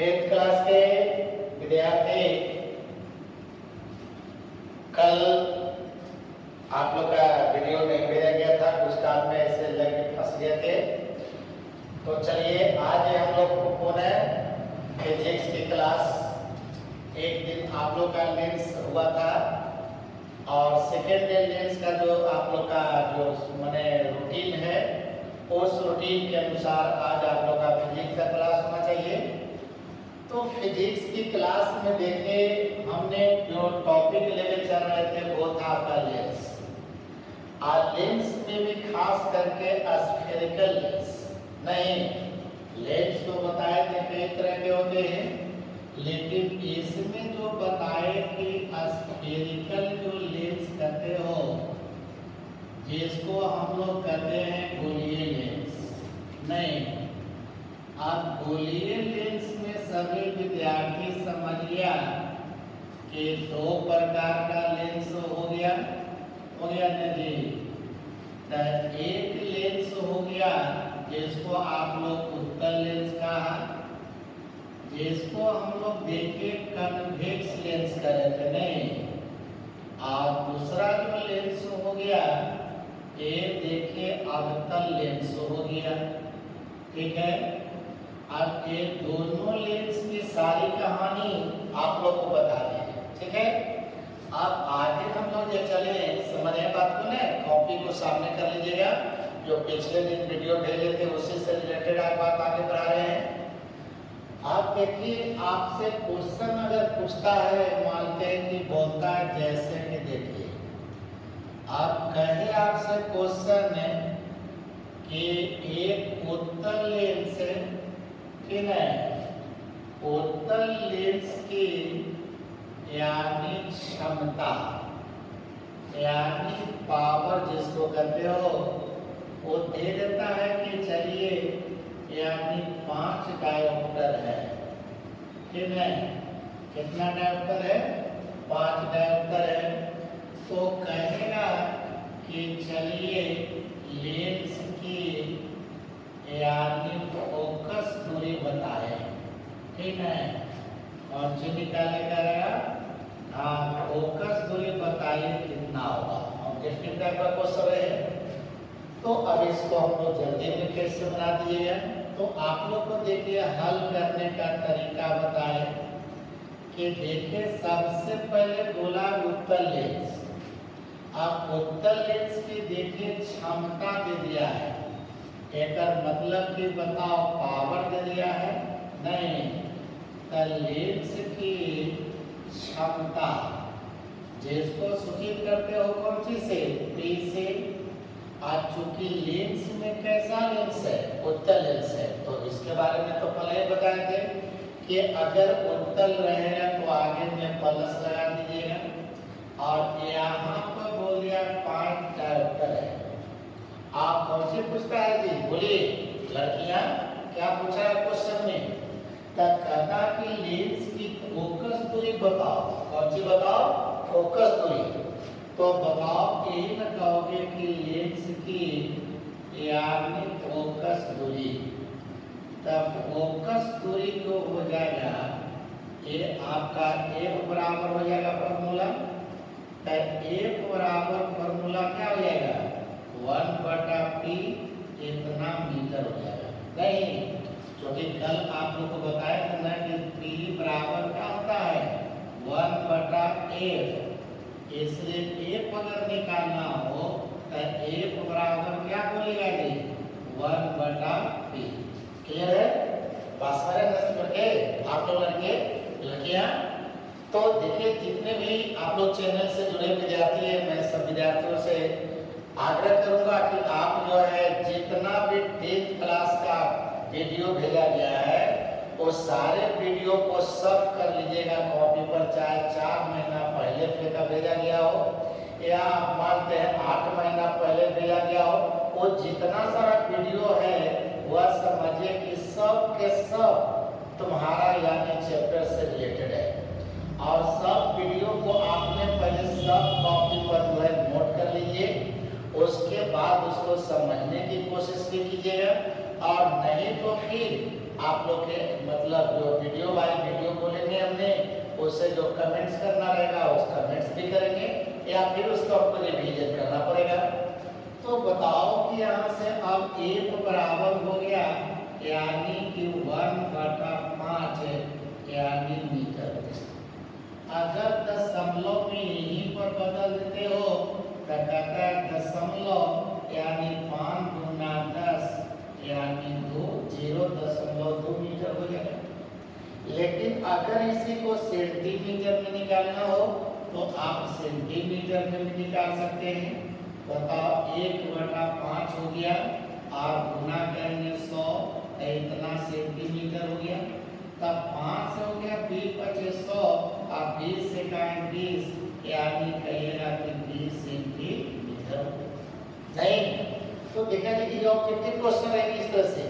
10th class के विद्यार्थी, कल आप लोग का वीडियो नहीं भेजा गया था, कुछ काम में ऐसे लगे फंस गए थे। तो चलिए आज हम लोग को पुनः फिजिक्स की क्लास, एक दिन आप लोग का लेंस हुआ था और सेकेंड डे लेंस का जो आप लोग का जो माने रूटीन है, उस रूटीन के अनुसार आज आप लोग का फिजिक्स का क्लास होना चाहिए। तो फिजिक्स की क्लास में देखें, हमने जो टॉपिक लेके चल रहे थे वो था आपका लेंस। और लेंस में भी खास करके स्फेरिकल लेंस नहीं, लेंस तो बताए थे कई तरह के होते हैं, लेकिन इसमें जो बताए कि स्फेरिकल जो लेंस कहते हो, जिसको हम लोग कहते हैं गोलीय लेंस नहीं। अब गोलीय लेंस में सभी विद्यार्थी समझ लिया कि दो प्रकार का लेंस हो गया ना जी। तो एक लेंस हो गया जिसको आप लोग उत्तल लेंस कहा, जिसको हम लोग देखे कन्वेक्स लेंस करे थे नहीं। और दूसरा जो लेंस हो गया ये देखिए अवतल लेंस हो गया, ठीक है। अब ये दोनों लेंस की सारी कहानी आप लोग को बता दें, ठीक है। अब आगे हम लोग ये चले समझे बात को ना, कॉपी को सामने कर लीजिएगा, जो पिछले दिन वीडियो भेजे थे उसी से रिलेटेड आप बात आगे बढ़ा रहे हैं। आप देखिए, आपसे क्वेश्चन अगर पूछता है, मानते हैं कि बोलता है जैसे कि देखिए, आप कहे आपसे क्वेश्चन है कि एक उत्तल लेंस है कि नहीं, उत्तल लेंस की यानी क्षमता यानी पावर जिसको कहते हो, वो दे देता है कि चलिए यानी 5 डायोप्टर है कि नहीं। कितना डायोप्टर है? 5 डायोप्टर है। तो कहेगा कि चलिए लेंस की यानी फोकस दूरी बताए, ठीक है। कौन सी निकालेगा? हाँ, फोकस दूरी बताइए कितना होगा। ऑब्जेक्टिव टाइप का क्वेश्चन है, तो अब इसको हम लोग जल्दी में कैसे बना दिएगा। तो आप लोग को देखिए हल करने का तरीका बताए कि देखिए सबसे पहले बोला उत्तल लेंस। अब उत्तल लेंस की देखिए क्षमता दे दिया है, एक मतलब कि बताओ पावर दे दिया है नहीं। तो लेंस की क्षमता जिसको सूचित करते हो कौन सी से? P से। आज चूंकि लेंस में कैसा लेंस है? उत्तल लेंस है, तो इसके बारे में तो पहले ही बताए थे कि अगर उत्तल रहेगा तो आगे में प्लस लगा दीजिएगा। और यहाँ पर बोल दिया 5 डायोप्टर है। आप कौन से पूछता है जी? बोलिए लड़कियां, क्या पूछा है क्वेश्चन में? कहता कि लेंस की फोकस दूरी बताओ। कौन सी बताओ? फोकस दूरी। तो बताओ यही न कहोगे कि लेंस की यानी फोकस दूरी। तब फोकस दूरी जो हो जाएगा ये आपका एक बराबर हो जाएगा फॉर्मूला। तो एक बराबर फॉर्मूला क्या हो जाएगा? 1/p इतना मीटर हो जाएगा नहीं। क्योंकि कल आप लोग को बताया था ना कि p बराबर क्या होता है? 1/8। इसलिए एक अगर निकालना हो तो एक बराबर क्या बोलेगा जी? 1/p। क्लियर है? पास करके आप लोग लड़के लड़कियां, तो देखिए जितने भी आप लोग चैनल से जुड़े विद्यार्थी हैं, मैं सब विद्यार्थियों से आग्रह करूंगा कि आप जो है जितना भी 10th क्लास का वीडियो भेजा गया है वो सारे वीडियो को सब कर लीजिएगा कॉपी पर, चाहे 4 महीना पहले का भेजा गया हो या मानते हैं 8 महीना पहले भेजा गया हो, वो जितना सारा वीडियो है वह समझिए कि सब के सब तुम्हारा यानी चैप्टर से रिलेटेड है। और सब वीडियो को आपने पहले सब कॉपी पर जो है नोट कर लीजिए, उसके बाद उसको समझने की कोशिश भी कीजिएगा। और नहीं तो फिर आप लोग के मतलब जो वीडियो उसे जो कमेंट्स करना रहेगा उस कमेंट्स भी करेंगे या फिर उसको आपको रिवीजन करना पड़ेगा। तो बताओ कि यहाँ से अब एक बराबर हो गया यानी कि 1/5 यानी मीटर। अगर दशमलव में यहीं पर बदल देते हो तो कहता है दशमलव यानी 5 गुना 10 यानी 0.2 मीटर हो जाएगा। लेकिन अगर इसी को सेंटीमीटर में निकालना हो तो आप सेंटीमीटर में भी निकाल सकते हैं। बताओ 1/5 हो गया और गुना करेंगे 100 तो इतना सेंटीमीटर हो गया। तब 5 से हो गया 20×100 और 20 से का 20 यानी कहिएगा कि 20 सेंटीमीटर। नहीं तो देखा जाए कि ऑब्जेक्टिव क्वेश्चन है इस तरह से।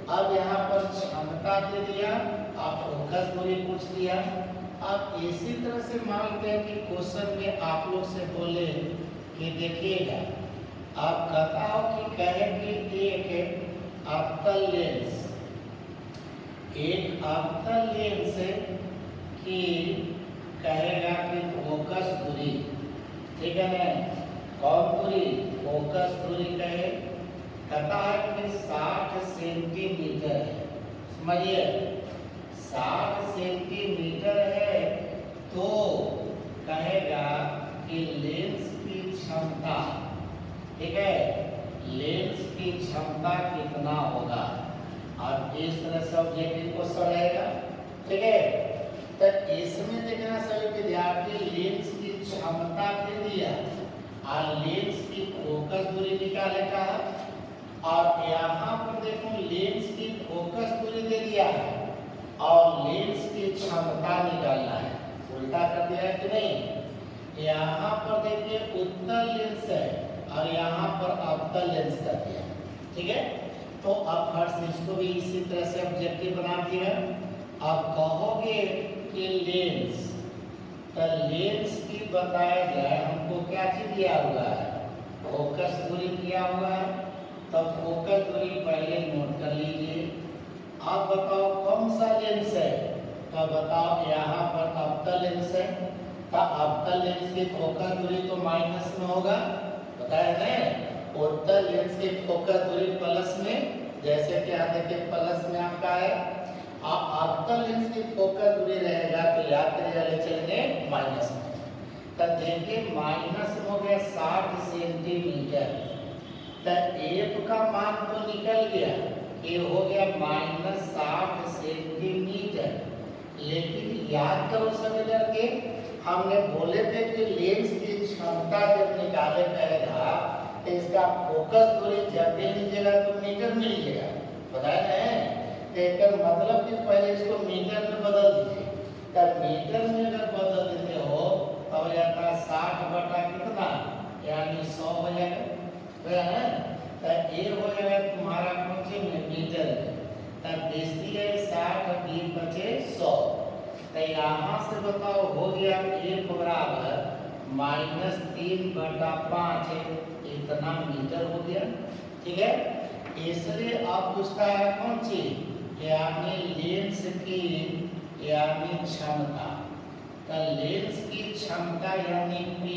अब यहाँ पर क्षमता दे दिया, आप फोकस दूरी पूछ दिया। अब इसी तरह से मानते हैं कि क्वेश्चन में आप लोग से बोले कि देखिएगा आप कहता हो कि कहे कि एक अवतल लेंस की कहेगा कि फोकस दूरी, ठीक है ना, कौन दूरी, फोकस दूरी कहे कहता है कि 60 सेंटीमीटर है। समझिए 60 सेंटीमीटर है तो कहेगा कि लेंस की क्षमता, ठीक है, लेंस की क्षमता कितना होगा। और इस तरह से ऑब्जेक्टिव क्वेश्चन रहेगा, ठीक है। तो इसमें देखना सभी विद्यार्थी लेंस की क्षमता दे दिया और लेंस की फोकस दूरी निकाले का है। और यहाँ पर देखो लेंस की फोकस दूरी दे दिया है और लेंस की क्षमता निकालना है। उल्टा कर दिया है कि नहीं। यहाँ पर देखिए उत्तल लेंस है और यहाँ पर अवतल लेंस कर दिया, ठीक है। तो अब फर्स्ट इसको भी इसी तरह से ऑब्जेक्टिव बना दिया। अब कहोगे कि लेंस, तो लेंस की बताया जाए हमको क्या चीज दिया हुआ है, फोकस दूरी दिया हुआ है। तो फोकस दूरी पहले नोट कर लीजिए। अब बताओ कौन सा लेंस है, तो बताओ यहाँ पर अवतल लेंस है। तो अवतल लेंस की फोकस दूरी तो माइनस में होगा, बताया ना। उत्तल लेंस की फोकस दूरी प्लस में, जैसे कि यहाँ देखिए प्लस में आपका है। अवतल लेंस की फोकस दूरी रहेगा तो याद करिए चलेंगे माइनस में। तो देखिए माइनस हो गया 60 सेंटीमीटर। तो एफ का मान तो निकल गया, ये हो गया -60 सेंटीमीटर। लेकिन याद करो सभी लड़के, हमने बोले थे कि लेंस की क्षमता जब निकाले कहेगा तो इसका फोकस दूरी जब भी लीजिएगा तो मीटर में लीजिएगा, बताया है। तो मतलब कि पहले इसको मीटर में बदल दीजिए। तो मीटर में अगर बदल देते हो तो हो जाता है 60 बटा कितना यानी 100 हो जाएगा, तो ये हो जाएगा तुम्हारा कौन सी में, मीटर में। तब बेचती है 60 20 बचे 100। तो यहाँ से बताओ हो गया 1 बराबर -3/5 इतना मीटर हो गया, ठीक है। इसलिए अब पूछता है कौन चीज, यानी लेंस की यानी क्षमता। तो लेंस की क्षमता यानी P,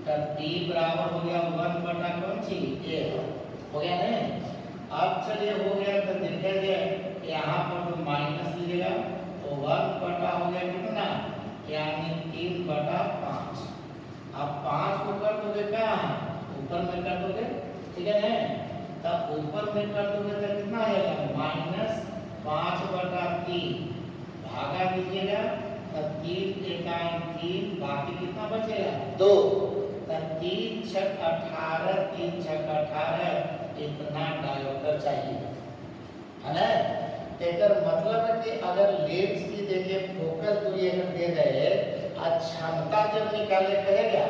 तो P बराबर हो गया 1 बटा कौन सी A हो गया है। अब चलिए हो गया तो देखा जाए यहाँ पर तो माइनस लीजिएगा तो 1 बटा हो गया कितना यानी 3/5। अब 5 को कर दोगे कहाँ, ऊपर में कर दोगे, ठीक है ना। तब ऊपर में कर दोगे तो कितना आएगा -5/3 भागा दीजिएगा तब 3 एकाई 3 बाकी कितना बचेगा 2। तब 3 छक 18 3 छक 18 इतना डायोमीटर चाहिए, है ना। एकर मतलब है कि अगर लेंस की देखिए फोकस दूरी अगर दे रहे और क्षमता जब निकाले कहेगा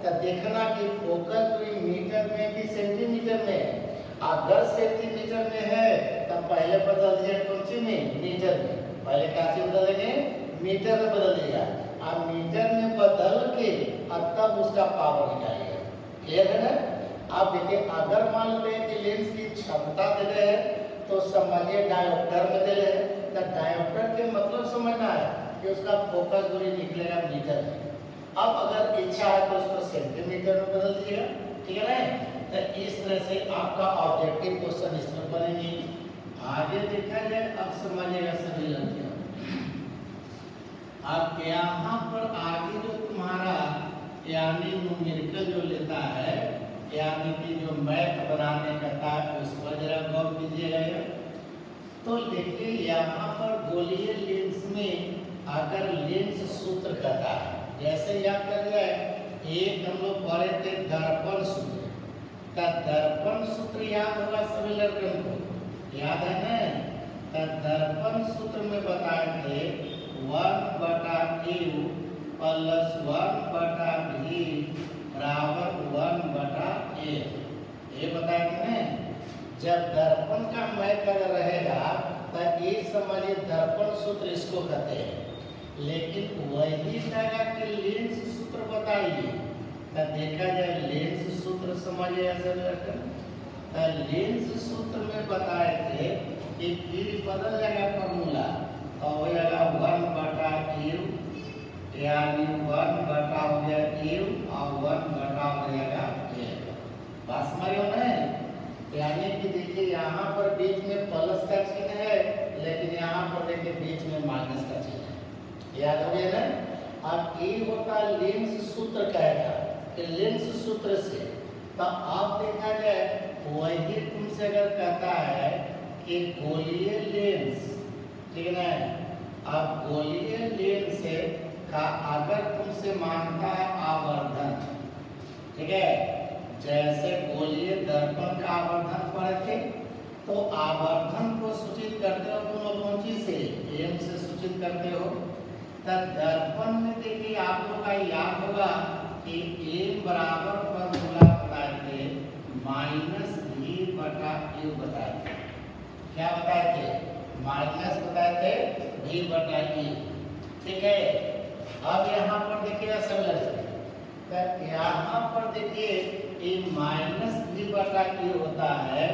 तो देखना कि फोकस दूरी मीटर में कि सेंटीमीटर में। अगर सेंटीमीटर में है तो पहले बदल दिया कौन सी में, मीटर में। पहले क्या चीज बदलेंगे, मीटर में बदल दिया। अब मीटर में बदल के अब तब उसका पावर निकालेगा, क्लियर है ना। आप देखिए अगर मान लो कि लेंस की क्षमता दे रहे हैं तो समझिए डायोप्टर में दे रहे हैं। तो डायोप्टर के मतलब समझना है कि उसका फोकस दूरी निकलेगा मीटर में। अब अगर इच्छा है तो उसको सेंटीमीटर में बदल दीजिएगा, ठीक है ना। तो इस तरह से आपका ऑब्जेक्टिव क्वेश्चन इसमें बनेंगे। आगे देखा जाए, अब समझिएगा सभी लड़कियों। अब यहाँ पर आगे जो तुम्हारा यानी न्यूमेरिकल जो लेता है, यानी कि जो मैथ बनाने का था, उस पर जरा गौर कीजिएगा। तो देखिए यहाँ पर गोलीय लेंस में अगर लेंस सूत्र कहता है, जैसे याद कर जाए, एक हम लोग पढ़े थे दर्पण सूत्र का। दर्पण सूत्र याद होगा सभी लड़कों को, याद है ना। तो दर्पण सूत्र में बताए थे 1/u प्लस 1/v बराबर 1/a। ये बताए थे ना। जब दर्पण का मैथ अगर रहेगा तो ये समझिए दर्पण सूत्र इसको कहते हैं। लेकिन वही जगह के लेंस सूत्र बताइए तो देखा जाए लेंस सूत्र समझिए ऐसे लड़का। तो लेंस सूत्र में बताए थे कि फिर बदल जाएगा फॉर्मूला, तो हो जाएगा 1/u यानी 1 हो गया u और 1 हो जाएगा a। बात समझ रहे हो ना। यानी कि देखिए यहाँ पर बीच में प्लस का चिन्ह है, लेकिन यहाँ पर देखिए बीच में माइनस का चिन्ह है। याद हो गया ना। अब ये होता लेंस सूत्र कहेगा कि लेंस सूत्र से। तो आप देखा जाए वही तुमसे अगर कहता है कि गोलीय लेंस, ठीक है ना। अब गोलीय लेंस का अगर तुमसे मांगता है आवर्धन, ठीक है, जैसे गोलीय दर्पण का आवर्धन पढ़े थे, तो आवर्धन को सूचित करते हो तुम कौन चीज से, एम से सूचित करते हो। तो दर्पण में देखिए आप लोग का याद होगा कि एम बराबर फॉर्मूला बताए थे -v/u बताए थे। क्या बताए थे? माइनस बताए थे v/u, ठीक है। अब यहाँ पर देखिएगा सब लड़के, तो यहाँ पर देखिए ये -v/u होता है,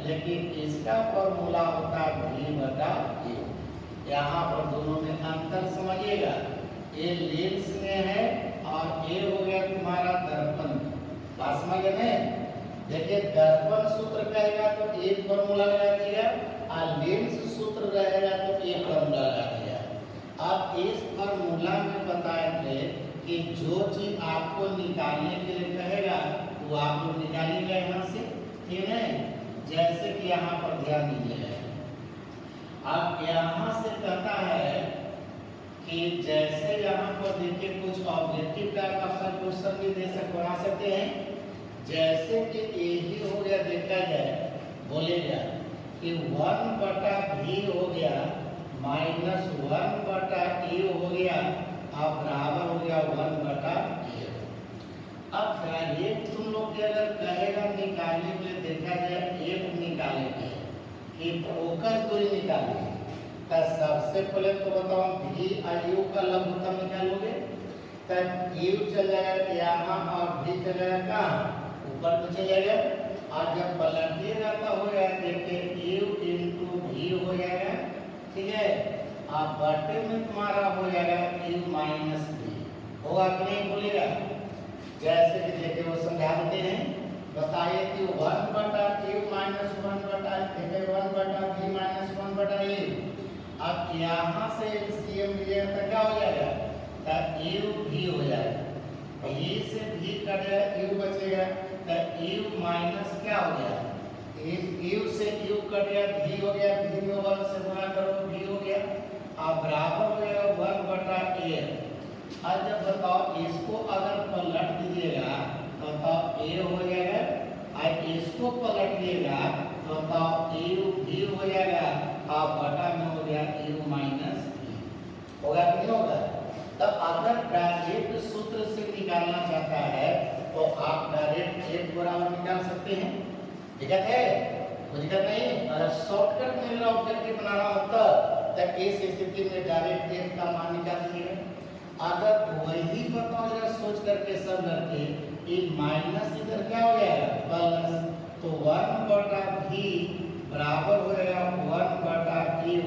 लेकिन इसका फॉर्मूला होता है v/u। यहाँ पर दोनों में अंतर समझिएगा। ये लेंस में है और ये हो गया तुम्हारा दर्पण। बात समझ गए। देखिए दर्पण सूत्र कहेगा तो एक फॉर्मूला लगा दिया, और लेंस सूत्र रहेगा तो एक फॉर्मूला लगा दिया। अब इस फॉर्मूला में बताए थे कि जो चीज आपको निकालने के लिए कहेगा वो आप लोग निकालिएगा यहाँ से, ठीक है। जैसे कि यहाँ पर ध्यान दीजिएगा, अब यहाँ से कहता है कि जैसे यहाँ पर देखिए कुछ ऑब्जेक्टिव का आपका क्वेश्चन भी बना सकते हैं। जैसे कि यही हो गया, देखा जाए बोलेगा कि 1/v हो गया -1/u हो गया, अब बराबर हो गया 1/a। अब डायरेक्ट तुम लोग के अगर कहेगा निकालने के लिए, देखा जाए एक निकालेंगे कि फोकस दूरी निकालेंगे। तो सबसे पहले तो बताओ v और u का लघुत्तम निकालोगे, तब u चल जाएगा यहाँ और v चल जाएगा कहाँ, ऊपर तो चल जाएगा। और जब पलटिएगा तो हो जाएगा देखिए u × v हो जाएगा, ठीक है। और बटे में तुम्हारा हो जाएगा u - v, होगा कि नहीं बोलेगा। जैसे कि देखिए वो समझा देते हैं, बताइए कि 1/u - 1/v - 1/a। अब यहाँ से एलसीएम लिया तो क्या हो जाएगा, तो u v हो जाएगा, v से v कट जाएगा, u बचेगा, तो u माइनस क्या हो गया, u से u कट गया, v हो गया, v में 1 से गुणा करो, v हो गया, अब बराबर हो जाएगा 1/a। अब जब बताओ इसको अगर पलट दीजिएगा तो बताओ a हो जाएगा, और इसको पलटिएगा तो बताओ u v हो जाएगा, और बटा में हो गया u - v, होगा कि नहीं होगा। तब अगर डायरेक्ट सूत्र से निकालना चाहता है तो आप डायरेक्ट एक बराबर निकाल सकते हैं, ठीक है। कोई दिक्कत नहीं। अगर शॉर्टकट में अगर ऑब्जेक्टिव बनाना होता तब इस स्थिति में डायरेक्ट एक का मान निकाल दीजिएगा। अगर वही बताओ जरा सोच करके सब लड़के, ये माइनस इधर क्या हो जाएगा प्लस, तो 1/v बराबर हो जाएगा 1/u,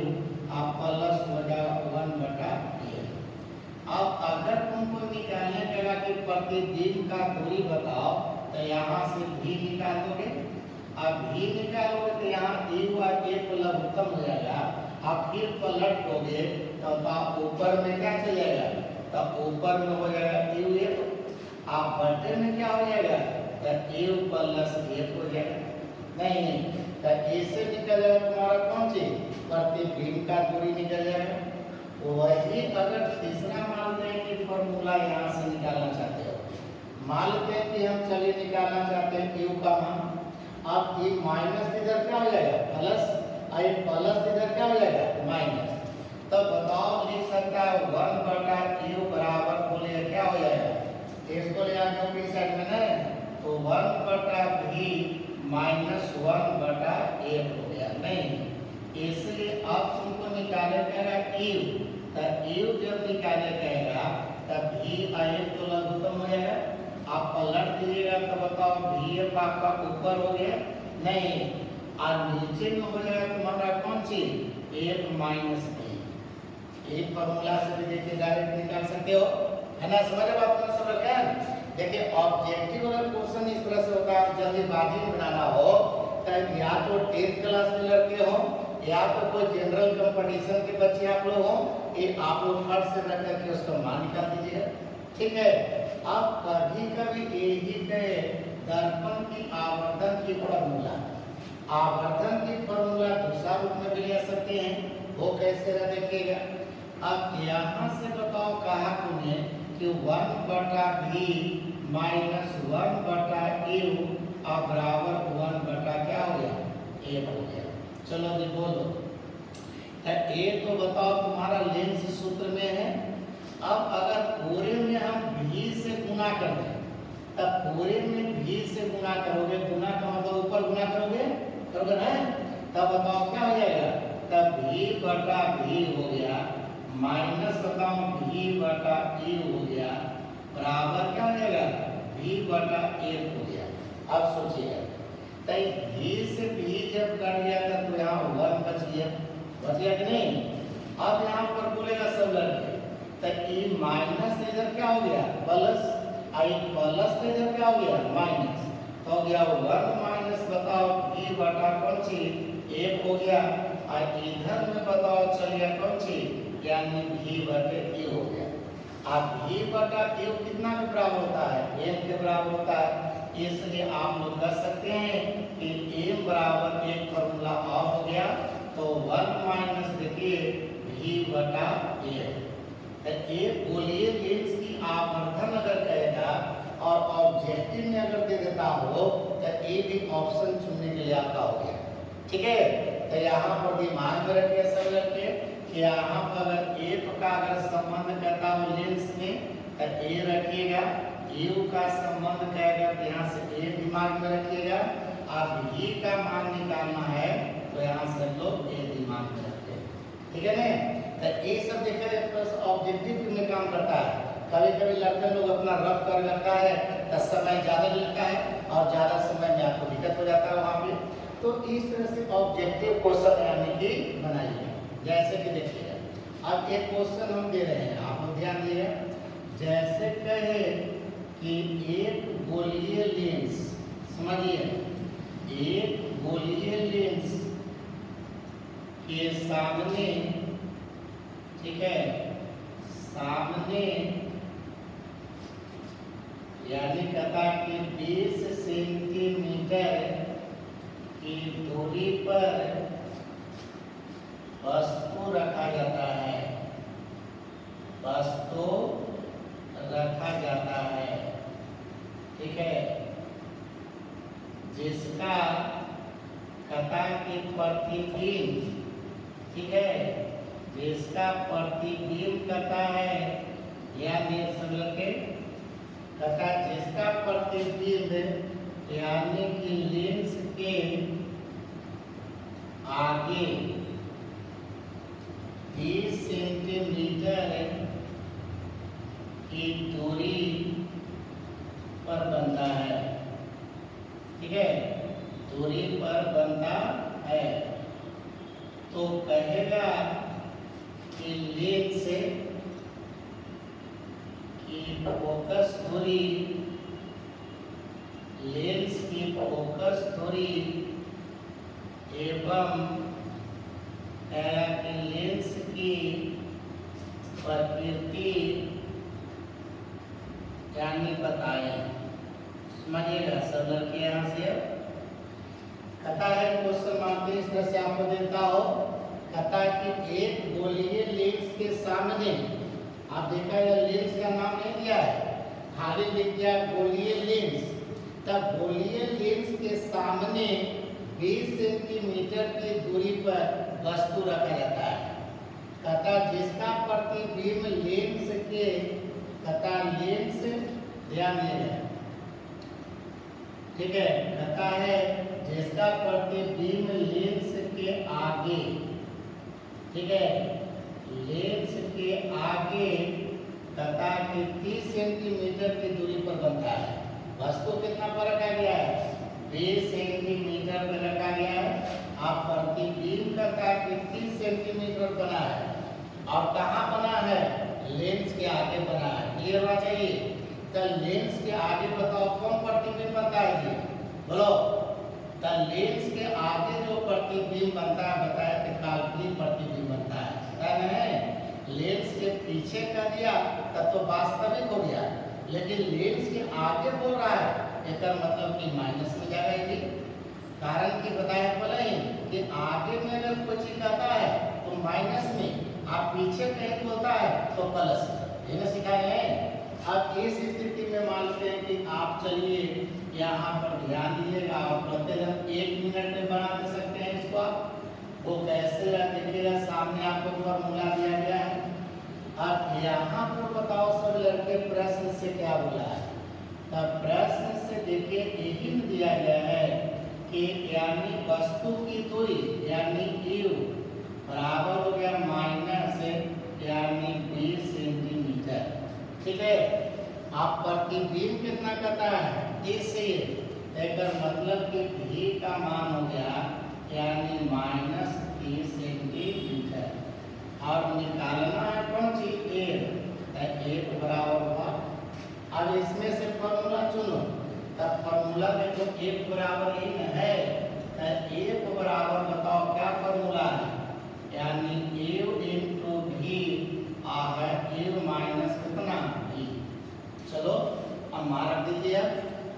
आप प्लस हो जाएगा 1/a। प्रतिबिंब का दूरी बताओ, तो यहाँ से भी निकाल दोगे। अब भी निकालोगे तो यहाँ यू और ए को लघुत्तम हो जाएगा। अब फिर पलट दोगे तो ऊपर में क्या चल जाएगा, तो ऊपर में हो जाएगा यू ए, आप बटे में क्या हो जाएगा, तो यू प्लस ए हो जाएगा। नहीं तो ए से निकल जाएगा तुम्हारा कौन चीज, प्रतिबिंब का दूरी निकल जाएगा। वही अगर तीसरा मान लें कि फॉर्मूला यहाँ से निकालना चाहते हो, मान लेते हैं कि हम चलिए निकालना चाहते हैं यू का मान। अब ये माइनस इधर क्या हो जाएगा प्लस, और प्लस इधर क्या हो जाएगा माइनस। तो बताओ लिख सकता है 1 बटा यू बराबर बोले क्या हो जाएगा, इसको ले आके ऊपरी साइड में ना, तो 1 बटा भी माइनस 1 बटा ए हो गया। नहीं इसलिए अब तुमको निकाले कहेगा यू, तो यू जब निकाले कहेगा तब भी आई तो लघुत्तम हो जाएगा। आप पलट दीजिएगा तो बताओ भी एफ आपका ऊपर हो गया, नहीं और नीचे में हो जाएगा तुम्हारा कौन सी एफ माइनस ए। एक फॉर्मूला से भी देखिए डायरेक्ट निकाल सकते हो, है ना, समझ रहे बात को, समझ गए। देखिए ऑब्जेक्टिव वाला क्वेश्चन इस तरह से होता है, जल्दीबाजी में बनाना हो तो या तो 10th क्लास में लड़के हो या तो कोई जनरल कंपटीशन के बच्चे आप लोग हो, ये आप लोग फर्स्ट से रख करके उसका मान निकाल दीजिएगा, ठीक है। अब कभी कभी यही कहे दर्पण की आवर्धन की फॉर्मूला, आवर्धन की फॉर्मूला दूसरा रूप में भी ले सकते हैं, वो कैसे रह देखिएगा। अब यहाँ से बताओ कहा तुमने कि 1 बटा भी माइनस 1 बटा यू और बराबर 1 बटा क्या हो गया ए हो गया। चलो जी बोलो, ए तो बताओ तुम्हारा लेंस सूत्र में है। अब अगर पूरे में हम भी से गुना कर दें, तब पूरे में भी से गुना करोगे, गुना का मतलब ऊपर गुना करोगे ना, तब बताओ क्या हो जाएगा, तब भी बटा भी हो गया माइनस बताओ भी बटा ए हो गया बराबर क्या हो जाएगा भी बटा ए हो गया। अब सोचिएगा तो भी से भी जब कर दिया था तो यहाँ 1 बच गया कि नहीं। अब यहाँ पर बोलेगा सब लड़के तो ये माइनस इधर क्या हो गया प्लस, आई प्लस इधर क्या हो गया माइनस, तो हो गया 1 माइनस बताओ भी बटा कौन सी एक हो गया, और इधर में बताओ चल गया कौन सी यानी भी बटे ए हो गया। अब भी बटा ए कितना के बराबर होता है, m के बराबर होता है, इसलिए आप लोग कह सकते हैं कि m बराबर एक फॉर्मूला और हो गया, तो 1 माइनस देखिए भी बटा ए। ए बोलिए लेंस की आवर्धन अगर कहेगा और ऑब्जेक्टिव में अगर दे देता हो तो ए भी ऑप्शन चुनने के लिए आपका हो गया, ठीक है। तो यहाँ पर दिमाग में रखिए सब रखिए कि यहाँ पर अगर एफ का अगर संबंध कहता हो लेंस में तो ए रखिएगा, यू का संबंध कहेगा तो यहाँ से ए दिमाग में रखिएगा, अब भी का मान निकालना है तो यहाँ से लोग ए दिमाग में रखते हैं, ठीक है ना। तो ये सब देखिए प्लस ऑब्जेक्टिव में काम करता है। कभी कभी लड़के लोग अपना रफ कर लगता है तो समय ज़्यादा लगता है और ज़्यादा समय में आपको दिक्कत हो जाता है वहाँ पे, तो इस तरह से ऑब्जेक्टिव क्वेश्चन यानी कि बनाइए। जैसे कि देखिएगा अब एक क्वेश्चन हम दे रहे हैं, आप लोग ध्यान दिएगा, जैसे कहे कि एक गोलीय लेंस, समझिए एक गोलीय लेंस के सामने, ठीक है, सामने यानी कहता कि 20 सेंटीमीटर की दूरी पर वस्तु रखा जाता है, वस्तु रखा जाता है, ठीक है, जिसका कथा की प्रतिबिंब, ठीक है, जिसका प्रतिबिंब कथा है यानी समझ के कथा जिसका प्रतिबिंब यानी कि लेंस के आगे 20 सेंटीमीटर की दूरी पर बनता है, ठीक है, दूरी पर बनता है, तो कहेगा कि लेंस की की फोकस दूरी, लेंस की फोकस दूरी एवं लेंस की प्रकृति यानी बताएं। समझिएगा सब लड़के यहाँ से कहता है क्वेश्चन मानते इस तरह से आपको देता हो, कहता है कि एक गोलीय लेंस के सामने, आप देखा है लेंस का नाम नहीं दिया है, खाली लिख दिया गोलीय लेंस। तब गोलीय लेंस के सामने 20 सेंटीमीटर की दूरी पर वस्तु रखा जाता है। कहता जिसका प्रतिबिंब लेंस के, कहता लेंस ध्यान दिया, ठीक है, कहता है जिसका प्रतिबिंब लेंस के आगे, ठीक है, लेंस के आगे कहता कि 30 सेंटीमीटर की दूरी पर बनता है। वस्तु कितना पर रखा गया है? 20 सेंटीमीटर पर रखा गया है। आप प्रतिबिंब कहता कि 30 सेंटीमीटर बना है और कहाँ बना है? लेंस के आगे बना है। क्लियर होना चाहिए। तो लेंस के आगे बताओ कौन प्रतिबिंब बनता है जी? बोलो। तो लेंस के आगे जो प्रतिबिंब बनता है बताया कि काल्पनिक प्रतिबिंब बनता है, पता नहीं? लेंस के पीछे कर दिया तब तो वास्तविक हो गया, लेकिन लेंस के आगे बोल रहा है, इसका मतलब कि माइनस में जाएगी। कारण की बताया बोले कि आगे में अगर कोई चीज आता है तो माइनस में, आप पीछे कहीं बोलता है तो प्लस, ये ना सिखाए हैं। अब इस स्थिति में मानते हैं कि आप चलिए यहाँ पर ध्यान दीजिएगा, आप प्रतिदिन 1 मिनट में बना दे सकते हैं इसको। आप वो कैसे देखिएगा, सामने आपको फॉर्मूला दिया गया है। अब यहाँ पर बताओ सब लड़के प्रश्न से क्या बोला है? तब प्रश्न से देखिए यही दिया गया है कि यानी वस्तु की दूरी यानी u बराबर हो गया माइनस यानी 20 सेंटीमीटर, ठीक है। आप प्रतिबिंब कितना कहता है? 30 से, लेकर मतलब कि v का मान हो गया यानी माइनस 30 सेंटीमीटर, और निकालना है कौन चीज? 1 बराबर हुआ। अब इसमें से फॉर्मूला चुनो, तब फॉर्मूला में जो 1 बराबर इन है, तो 1 बराबर बताओ क्या फॉर्मूला है? यानी u इंटू v है u माइनस कितना v। चलो अब मार्क दीजिए।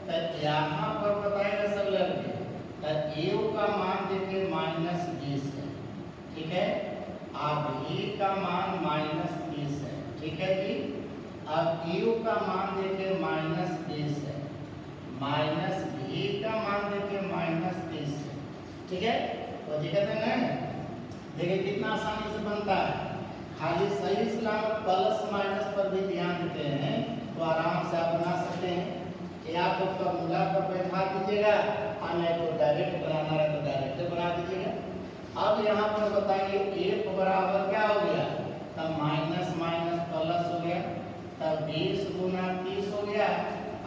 तो यहाँ पर बताएगा सब लड़के, तो u का मान देखिए माइनस 20 है, ठीक है। अब v का मान माइनस 30 है, ठीक है जी। अब u का मान देखिए माइनस 20 है, माइनस v का मान देखिए माइनस 30 है, ठीक है। तो दिक्कत है ना? देखिए कितना आसानी से बनता है। खाली सही सलामत प्लस माइनस पर भी ध्यान देते हैं तो आराम से आप बना सकते हैं। या तो फॉर्मूला पर बैठा दीजिएगा, और नहीं तो डायरेक्ट बनाना है तो डायरेक्ट बना दीजिएगा। अब यहाँ पर बताइए 1 बराबर क्या हो गया? तब माइनस माइनस प्लस हो गया, तब 20 गुना 30 हो गया।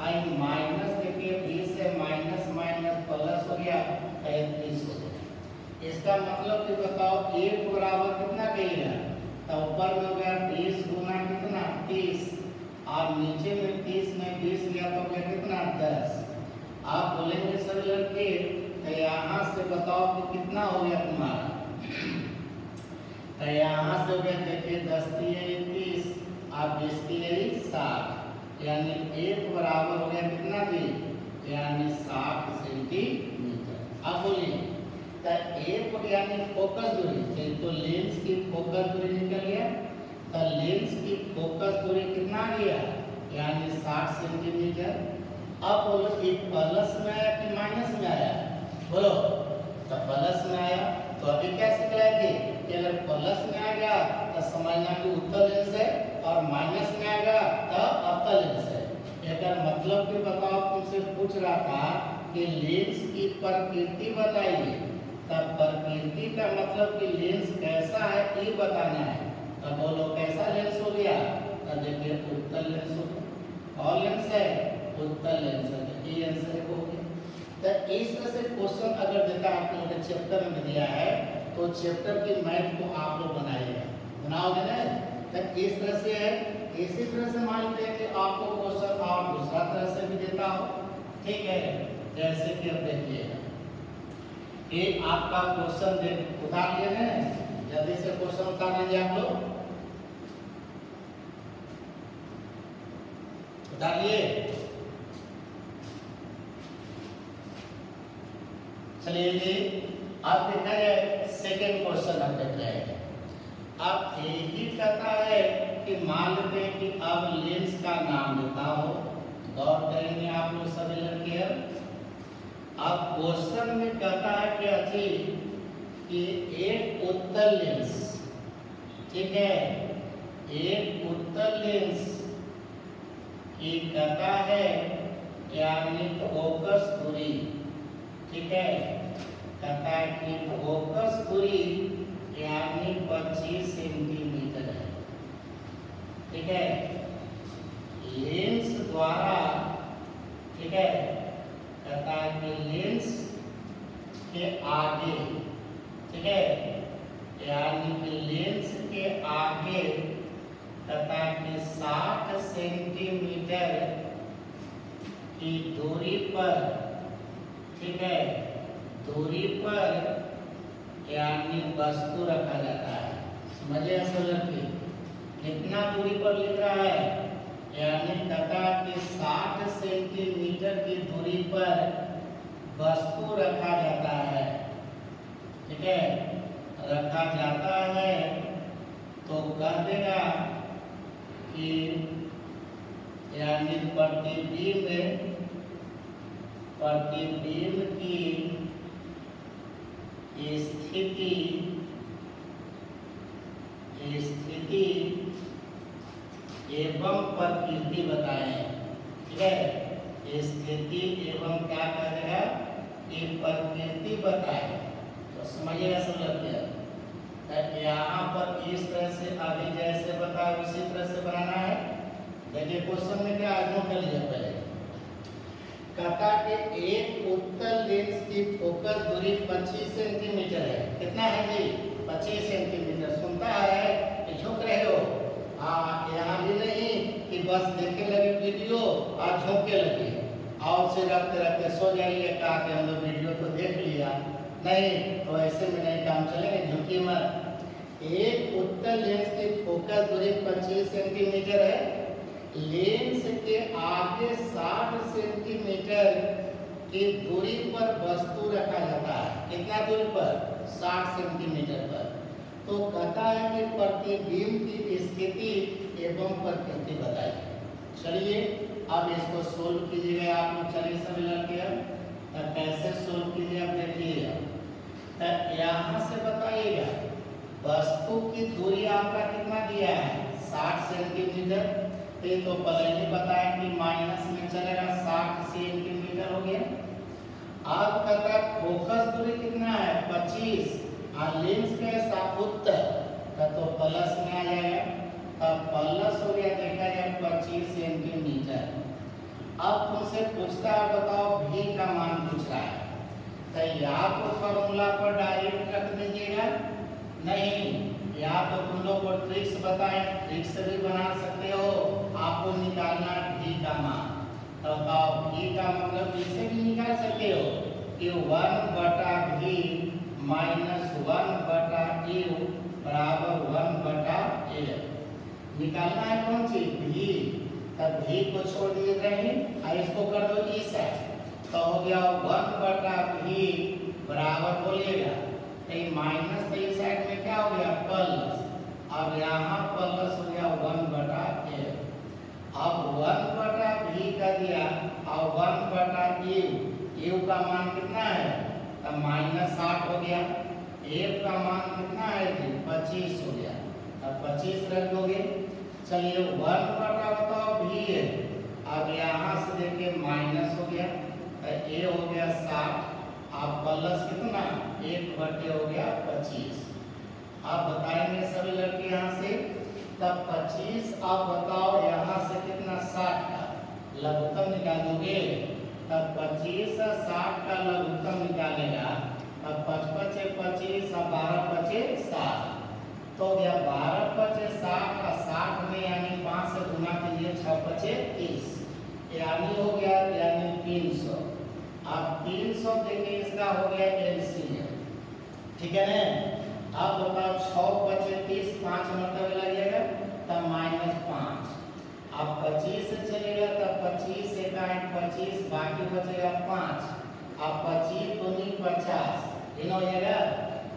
आई माइनस देखिए 20 से माइनस माइनस प्लस हो गया, 30 हो गया। इसका मतलब कि बताओ 1 बराबर कितना कहिएगा? तो ऊपर में हो गया 20 गुना कितना 30, और नीचे में 30 में 20 गया तो गया कितना 10। आप बोलेंगे सर लड़के तो यहाँ से बताओ कि कितना हो गया तुम्हारा? तो यहाँ से हो गया देखिए 10 3 30, आप 20 3 60, यानी 1 बराबर हो गया कितना जी? यानी 60 सेंटीमीटर। अब बोलिए तो 1 यानी फोकस दूरी, तो लेंस की फोकस दूरी निकल गया। तो लेंस की फोकस दूरी कितना गया? यानी 60 सेंटीमीटर। अब बोलो कि प्लस में आया कि माइनस में आया? बोलो। तो प्लस में आया, तो अभी क्या सिखाएंगे कि अगर प्लस में आ गया तो समझना कि उत्तल लेंस है, और माइनस में आ गया तो अवतल लेंस है। अगर मतलब कि बताओ, तुमसे पूछ रहा था कि लेंस की प्रकृति बताइए, तब प्रकृति का मतलब कि लेंस कैसा है ये बताना है। तब बोलो कैसा लेंस हो गया? तब देखिए उत्तल लेंस हो गया। और लेंस है उत्तल लेंस है, तो ये आंसर हो गया। तो इस तरह से क्वेश्चन अगर देता है, आप लोगों ने चैप्टर में दिया है तो चैप्टर के मैथ को आप लोग बनाइएगा, बनाओगे ना? तो इस तरह से है। इसी तरह से मान लेते हैं कि आपको क्वेश्चन और दूसरा तरह से भी देता हो, ठीक है। जैसे कि अब देखिएगा, एक आपका क्वेश्चन दे उतार लिए हैं, जल्दी से क्वेश्चन उतार लीजिए आप लोग, उतारिए। चलिए जी, अब देखा जाए सेकेंड क्वेश्चन हम देख रहे हैं। अब यही कहता है कि मान लेते हैं कि अब लेंस का नाम देता हो, गौर करेंगे आप लोग सभी लड़के। अब क्वेश्चन में कहता है कि अच्छी कि एक उत्तल लेंस, ठीक है, एक उत्तल लेंस की कहता है यानी फोकस दूरी, ठीक है, कहता है कि फोकस दूरी यानी 25 सेंटीमीटर है, ठीक है। लेंस द्वारा, ठीक है, कहता है कि लेंस के आगे, ठीक है, यानी कि लेंस के आगे कहता है कि 60 सेंटीमीटर की दूरी पर, ठीक है, दूरी पर यानी वस्तु रखा जाता है। समझिए असल में कितना दूरी पर लिख रहा है, यानी कहता है कि 60 सेंटीमीटर की दूरी पर वस्तु रखा जाता है, ठीक है, रखा जाता है। तो कह देगा कि यानी प्रतिबिंब की स्थिति एवं प्रकृति बताएं, ठीक है। स्थिति एवं क्या करेगा कि प्रकृति बताएं। तो समझिएगा सब लड़के, यहाँ पर इस तरह से अभी जैसे बताया उसी तरह से बनाना है। देखिए क्वेश्चन में क्या आगे कर लिया, पहले कहता कि एक उत्तल लेंस की फोकस दूरी 25 सेंटीमीटर है। कितना है जी? 25 सेंटीमीटर। सुनता है कि झुक रहे हो, यहाँ भी नहीं कि बस देखने लगे वीडियो और झोंके लगे और से रखते रखते सो जाइए, कहा कि हम लोग वीडियो तो देख लिया, नहीं तो ऐसे में नहीं काम चलेगा, झुकी मत। एक उत्तल लेंस की फोकस दूरी 25 सेंटीमीटर है। लेंस के आगे 60 सेंटीमीटर की दूरी पर वस्तु रखा जाता है। कितना दूरी पर? 60 सेंटीमीटर पर। तो कहता है कि प्रतिबिंब की स्थिति एवं प्रकृति बताइए। चलिए अब इसको सोल्व कीजिएगा आप लोग। चलिए सभी लड़के कैसे सोल्व कीजिए अब देखिएगा। यहाँ से बताइएगा वस्तु की दूरी आपका कितना दिया है? 60 सेंटीमीटर। तो पहले ही बताया कि माइनस में चलेगा, 60 सेंटीमीटर हो गया। अब कहता है फोकस दूरी कितना है? 25 और लेंस के साथ उत्तर तो प्लस में आ जाएगा, तब प्लस हो गया, देखा जाए 25 सेंटीमीटर। अब तुमसे पूछता है बताओ भी का मान पूछ रहा है, तो या तो फॉर्मूला पर डायरेक्ट रख दीजिएगा, नहीं या तो तुम लोग को ट्रिक्स बताएं, ट्रिक्स से भी बना सकते हो। आपको निकालना भी का मान, तो बताओ भी का मतलब इसे भी निकाल सकते हो कि 1/v माइनस 1/a बराबर 1/a। निकालना है कौन सी? भी। तब भी को छोड़ दिए कहीं और इसको कर दो ई साइड, तो हो गया 1/v बराबर बोलिएगा माइनस, तो इस साइड में क्या हो गया? प्लस। अब यहाँ प्लस हो गया 1/a। अब 1/v कर दिया और 1/u, u का मान कितना है? तब माइनस 60 हो गया। a का मान कितना है जी? 25 हो गया। अब 25 रख दोगे। चलिए 1/, बताओ v है। अब यहाँ से देखिए माइनस हो गया, तो a हो गया 60, अब प्लस कितना? 1/, हो गया 25। आप बताएंगे सभी लड़के यहाँ से, तब 25। आप बताओ यहाँ से कितना? 60 का लघुत्तम निकाल दोगे, तब 25 और 60 का लघुत्तम निकालेगा, तब 5×5 = 25 और 12×5 = 60, तो हो गया 12×5 = 60 और 60 6 पचे 30, यानी हो गया यानी 300। अब 300 देके इसका हो गया एलसीएम, ठीक है ना। अब बताओ 6 पचे 30, 5 मतलब लगेगा तब -5। अब 25 से चलेगा तब 25 से 25, बाकी बचेगा 5। अब 25 दूनी 50, इन हो जाएगा,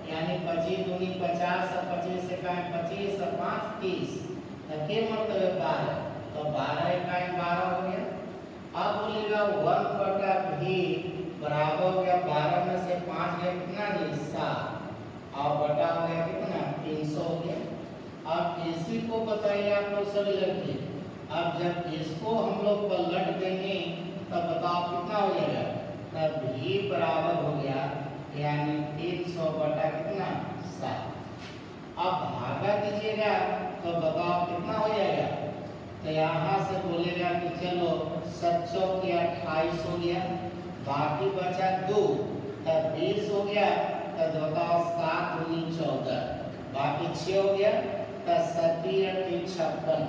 यानी 25 दूनी 50, अब 25 से 25, अब 5 30, तो के मतलब है 12, तो 12 इकाई 12 हो गया। अब बोलेगा 1/v बराबर हो गया 12 में से 5 गया कितना जी 7, और बटा हो गया कितना 300 हो गया। अब इसी को बताइए आप लोग सभी लड़के, अब जब इसको हम लोग पलट देंगे तब बताओ कितना हो जाएगा, तब v बराबर हो गया यानी 300 बटा कितना 7। अब भागा दीजिएगा तो बताओ कितना हो जाएगा, तो यहाँ से बोलेगा कि चलो 7 के 28 हो गया, बाकी बचा 2 तब 20 हो गया, तब बताओ 7 दूनी 14, बाकी 6 हो गया, तब 7 56,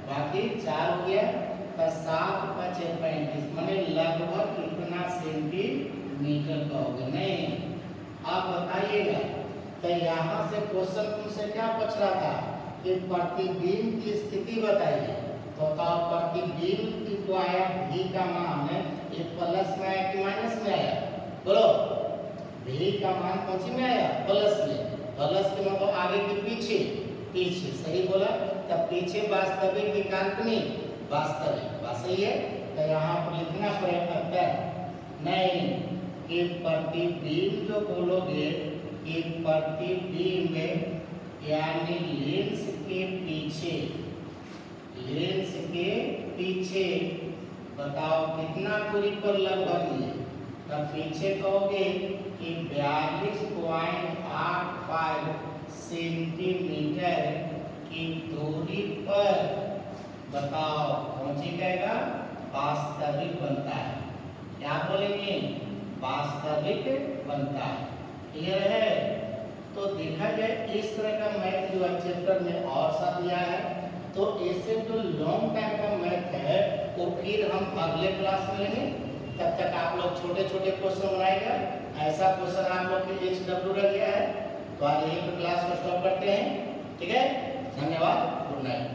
बाकी 4 हो गया, तब 7 पचे 35, माने लगभग कितना सेंटीमीटर का होगा नहीं। आप बताइएगा, तो यहाँ से क्वेश्चन तुमसे क्या पूछ रहा था कि प्रतिबिंब की स्थिति बताइए, तो प्रतिबिंब की को आया v का मान ये प्लस में आया कि माइनस में आया, बोलो v का मान कौन सी में आया, प्लस में। प्लस के मतलब आगे के पीछे, पीछे सही बोला, तब पीछे वास्तविक की काल्पनिक, वास्तविक बात सही है। तो यहाँ पर लिखना पड़ेगा नहीं कि प्रतिबिंब जो बोलोगे कि प्रतिबिंब यानी लेंस के पीछे, लेंस के पीछे बताओ कितना दूरी पर लगभग है, तब पीछे कहोगे कि 42.85 सेंटीमीटर की दूरी पर बताओ कौन सी कहेगा, वास्तविक बनता है। क्या बोलेंगे, वास्तविक बनता है। क्लियर है। तो देखा जाए इस तरह का मैथ जो चैप्टर में और सा दिया है, तो ऐसे जो लॉन्ग टाइम का मैथ है वो फिर हम अगले क्लास में लेंगे। तब तक आप लोग छोटे छोटे क्वेश्चन बनाएगा, ऐसा क्वेश्चन आप लोग के HW रह गया है। तो आज यहीं पर क्लास को स्टॉप करते हैं, ठीक है। धन्यवाद, गुड नाइट।